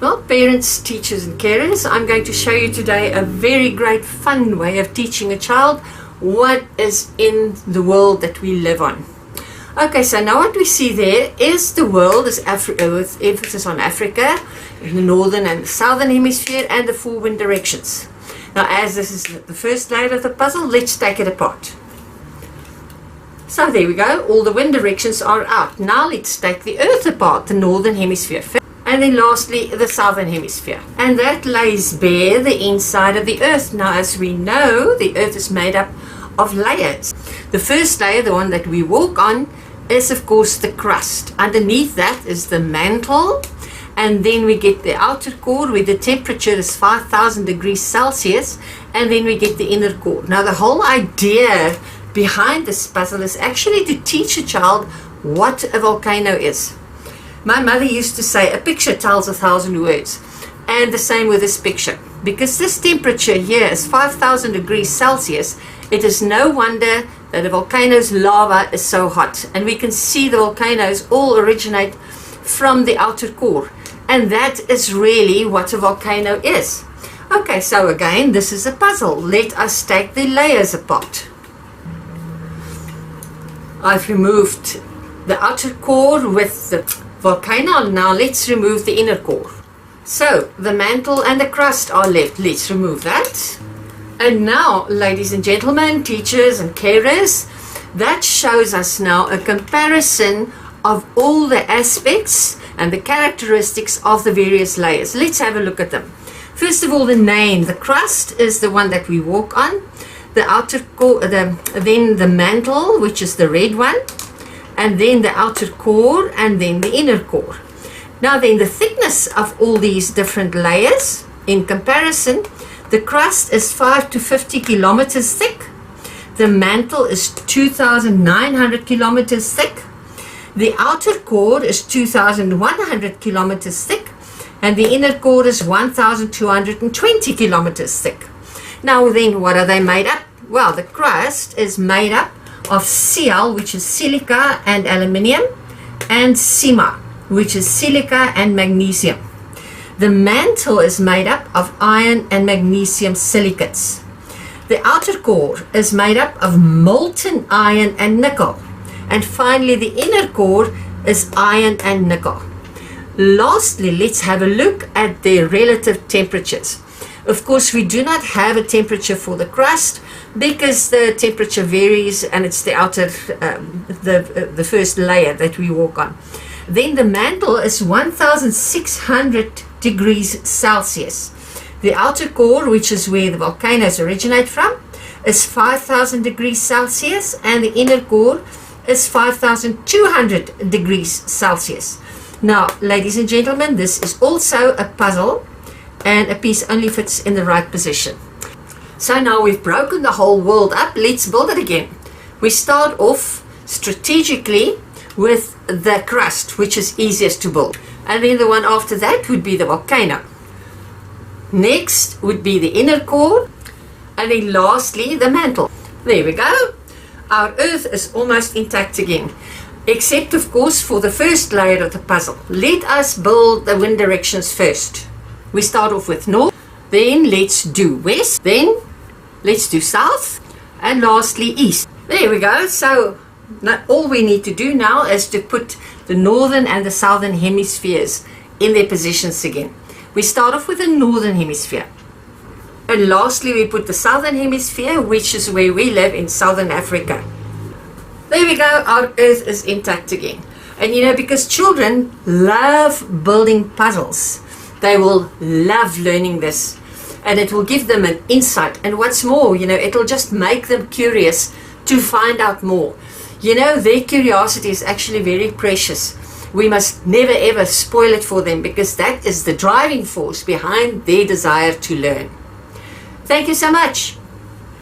Well, parents, teachers and carers, I'm going to show you today a very great fun way of teaching a child what is in the world that we live on. Okay, so now what we see there is the world is with emphasis on Africa, in the northern and the southern hemisphere, and the 4 wind directions. Now, as this is the first layer of the puzzle, let's take it apart. So there we go, all the wind directions are out. Now let's take the Earth apart, the northern hemisphere first. And then lastly, the southern hemisphere. And that lays bare the inside of the Earth. Now, as we know, the Earth is made up of layers. The first layer, the one that we walk on, is of course the crust. Underneath that is the mantle. And then we get the outer core where the temperature is 5,000 degrees Celsius. And then we get the inner core. Now, the whole idea behind this puzzle is actually to teach a child what a volcano is. My mother used to say, a picture tells 1,000 words. And the same with this picture. Because this temperature here is 5,000 degrees Celsius, it is no wonder that a volcano's lava is so hot. And we can see the volcanoes all originate from the outer core. And that is really what a volcano is. Okay, so again, this is a puzzle. Let us take the layers apart. I've removed the outer core with the volcano. Now let's remove the inner core. So the mantle and the crust are left. Let's remove that. And now, ladies and gentlemen, teachers and carers, that shows us now a comparison of all the aspects and the characteristics of the various layers. Let's have a look at them. First of all, the name. The crust is the one that we walk on. The outer core, then the mantle, which is the red one, and then the outer core, and then the inner core. Now then, the thickness of all these different layers, in comparison, the crust is 5 to 50 kilometers thick. The mantle is 2,900 kilometers thick. The outer core is 2,100 kilometers thick. And the inner core is 1,220 kilometers thick. Now then, what are they made up? Well, the crust is made up of Cl, which is silica and aluminium, and Sima, which is silica and magnesium. The mantle is made up of iron and magnesium silicates. The outer core is made up of molten iron and nickel. And finally, the inner core is iron and nickel. Lastly, let's have a look at their relative temperatures. Of course, we do not have a temperature for the crust because the temperature varies, and it's the outer, the first layer that we walk on. Then the mantle is 1,600 degrees Celsius. The outer core, which is where the volcanoes originate from, is 5,000 degrees Celsius, and the inner core is 5,200 degrees Celsius. Now, ladies and gentlemen, this is also a puzzle, and a piece only fits in the right position. So now we've broken the whole world up, let's build it again. We start off strategically with the crust, which is easiest to build. And then the one after that would be the volcano. Next would be the inner core. And then lastly, the mantle. There we go. Our Earth is almost intact again. Except, of course, for the first layer of the puzzle. Let us build the wind directions first. We start off with north, then let's do west, then let's do south, and lastly east. There we go. So now all we need to do now is to put the northern and the southern hemispheres in their positions again. We start off with the northern hemisphere. And lastly, we put the southern hemisphere, which is where we live in southern Africa. There we go. Our Earth is intact again. And you know, because children love building puzzles, they will love learning this, and it will give them an insight. And what's more, you know, it'll just make them curious to find out more. You know, their curiosity is actually very precious. We must never ever spoil it for them, because that is the driving force behind their desire to learn. Thank you so much.